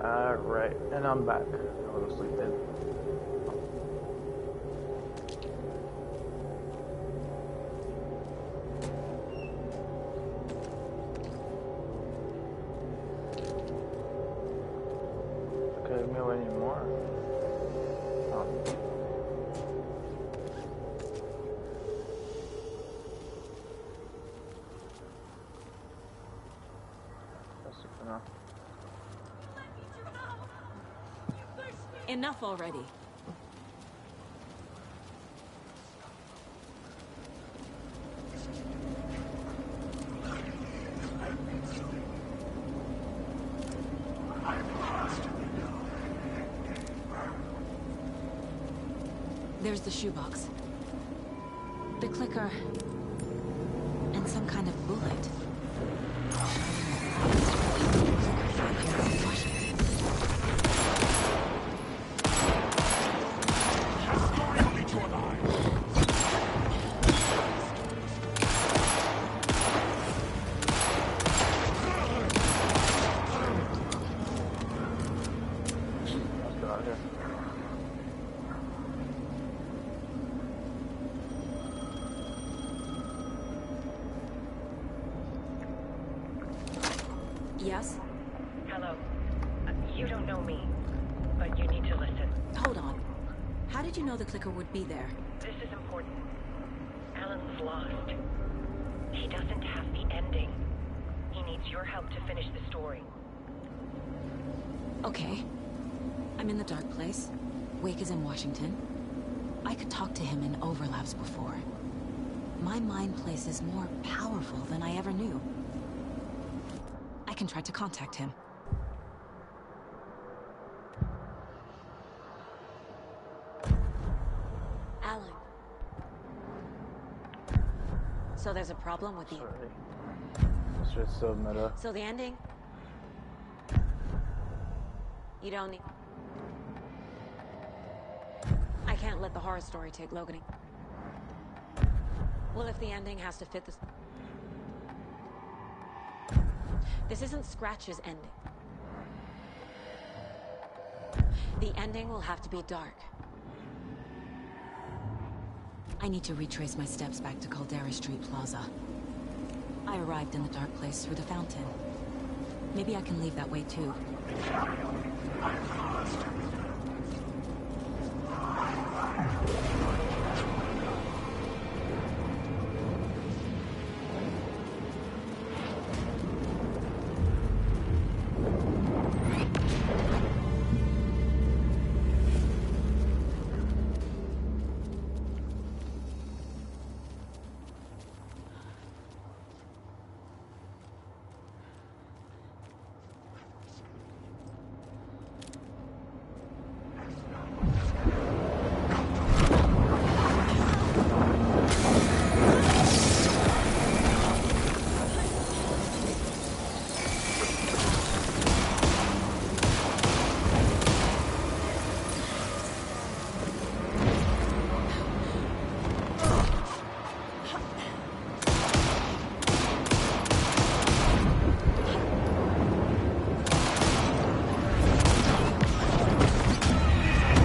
Right, and I'm back. I was asleep then. Okay, me anymore. Oh. That's it enough. Enough already. There's the shoebox. The clicker. And some kind of bullet. Yes? Hello. You don't know me, but you need to listen. Hold on. How did you know the clicker would be there? This is important. Alan's lost. He doesn't have the ending. He needs your help to finish the story. Okay. I'm in the dark place. Wake is in Washington. I could talk to him in overlaps before. My mind place is more powerful than I ever knew. I can try to contact him. Alan. So there's a problem with the... Sorry. It's just so meta. So the ending? You don't need... I can't let the horror story take Logan. Well, if the ending has to fit this... This isn't Scratch's ending. The ending will have to be dark. I need to retrace my steps back to Caldera Street Plaza. I arrived in the dark place through the fountain. Maybe I can leave that way too.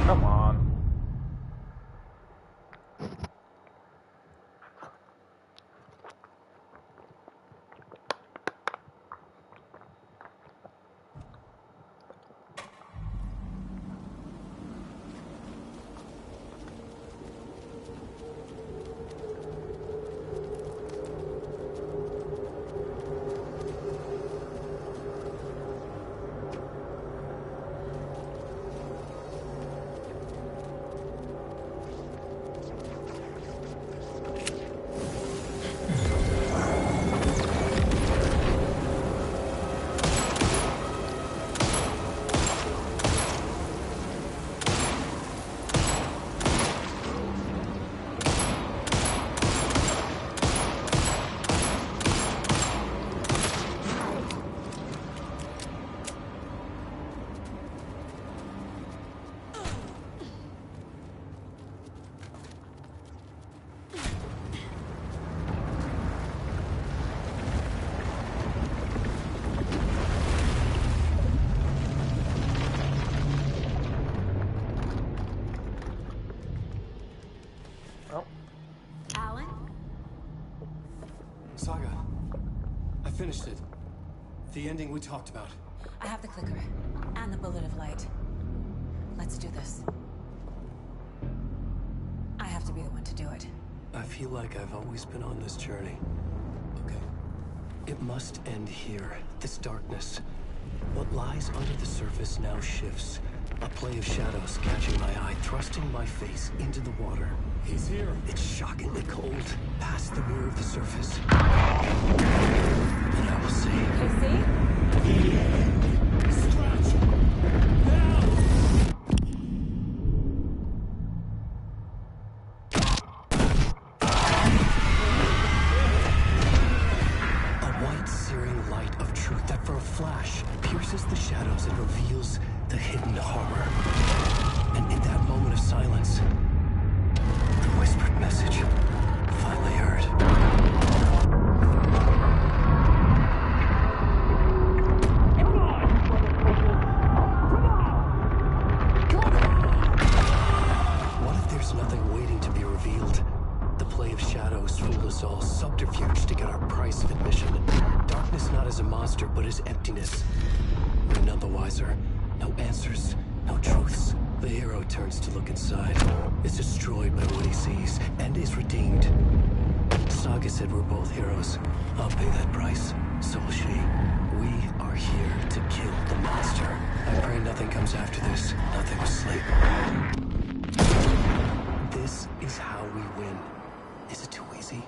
Come on. finished it. The ending we talked about. I have the clicker. And the bullet of light. Let's do this. I have to be the one to do it. I feel like I've always been on this journey. Okay. It must end here. This darkness. What lies under the surface now shifts. A play of shadows catching my eye, thrusting my face into the water. He's here. It's shockingly cold. Past the mirror of the surface. And I will see. Casey? Scratch! Now! A white searing light of truth that for a flash pierces the shadows and reveals the hidden horror. And in that moment of silence, the whispered message finally heard. What if there's nothing waiting to be revealed? The play of shadows fooled us all, subterfuge to get our price of admission. Darkness not as a monster, but as emptiness. We're none the wiser. No answers, no truths. The hero turns to look inside, is destroyed by what he sees, and is redeemed. Saga said we're both heroes. I'll pay that price. So will she. We are here to kill the monster. I pray nothing comes after this. Nothing will sleep. This is how we win. Is it too easy?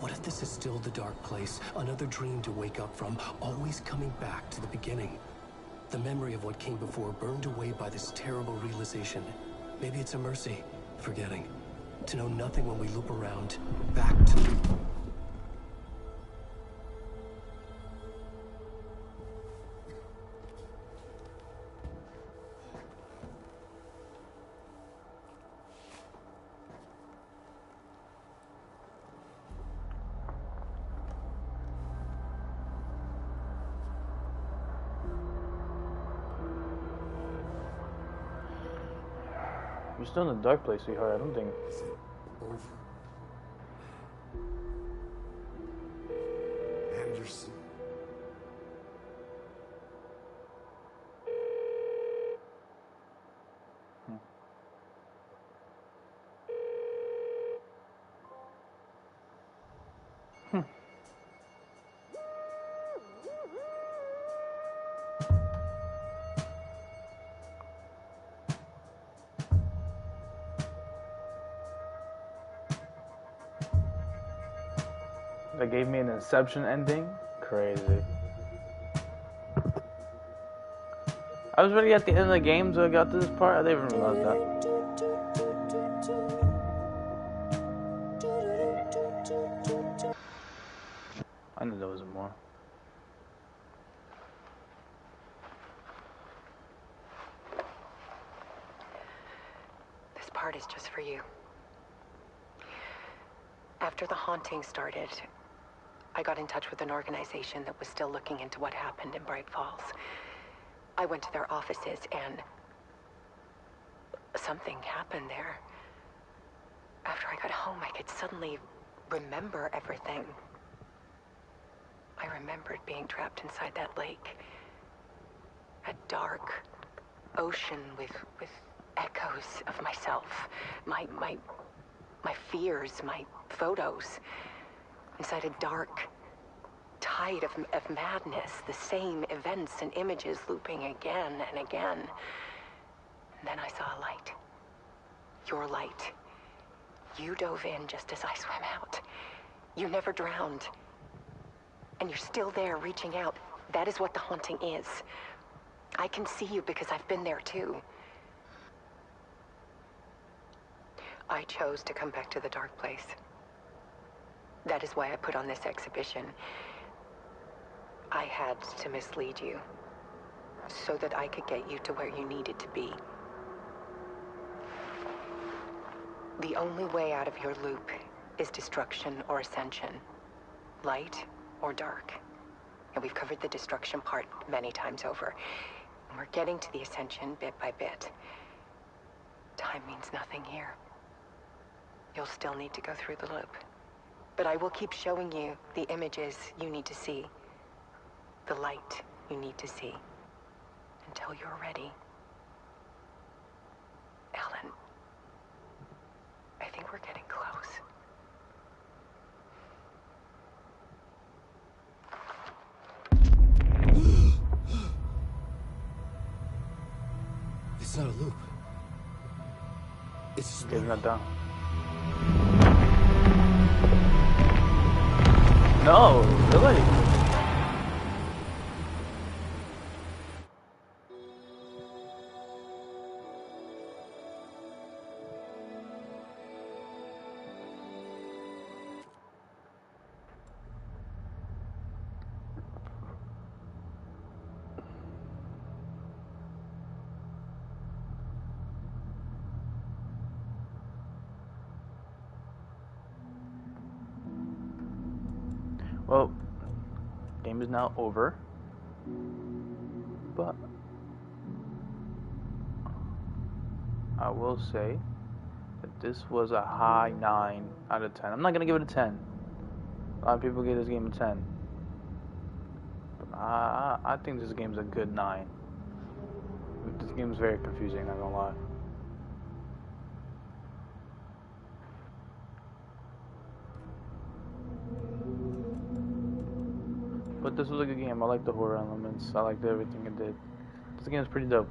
What if this is still the dark place? Another dream to wake up from, always coming back to the beginning. The memory of what came before burned away by this terrible realization. Maybe it's a mercy, forgetting. To know nothing when we loop around, back to... You're still in the dark place, sweetheart. I don't think. Is it over? Anderson. That gave me an Inception ending? Crazy. I was already at the end of the game, so I got to this part. I didn't even realize that. I knew there was more. This part is just for you. After the haunting started, I got in touch with an organization that was still looking into what happened in Bright Falls. I went to their offices and something happened there. After I got home, I could suddenly remember everything. I remembered being trapped inside that lake. A dark ocean with echoes of myself. My fears, my photos. Inside a dark tide of madness, the same events and images looping again and again. And then I saw a light. Your light. You dove in just as I swam out. You never drowned. And you're still there reaching out. That is what the haunting is. I can see you because I've been there too. I chose to come back to the dark place. That is why I put on this exhibition. I had to mislead you, so that I could get you to where you needed to be. The only way out of your loop is destruction or ascension, light or dark. And we've covered the destruction part many times over. And we're getting to the ascension bit by bit. Time means nothing here. You'll still need to go through the loop. But I will keep showing you the images you need to see. The light you need to see. Until you're ready. Alan, I think we're getting close. It's not a loop. It's Okay, spiral. not done. No, really? Well, game is now over, but I will say that this was a high 9 out of 10. I'm not gonna give it a 10. A lot of people give this game a 10, but I think this game's a good 9. This game's very confusing, not gonna lie. But this was a good game. I like the horror elements. I liked everything it did. This game's pretty dope.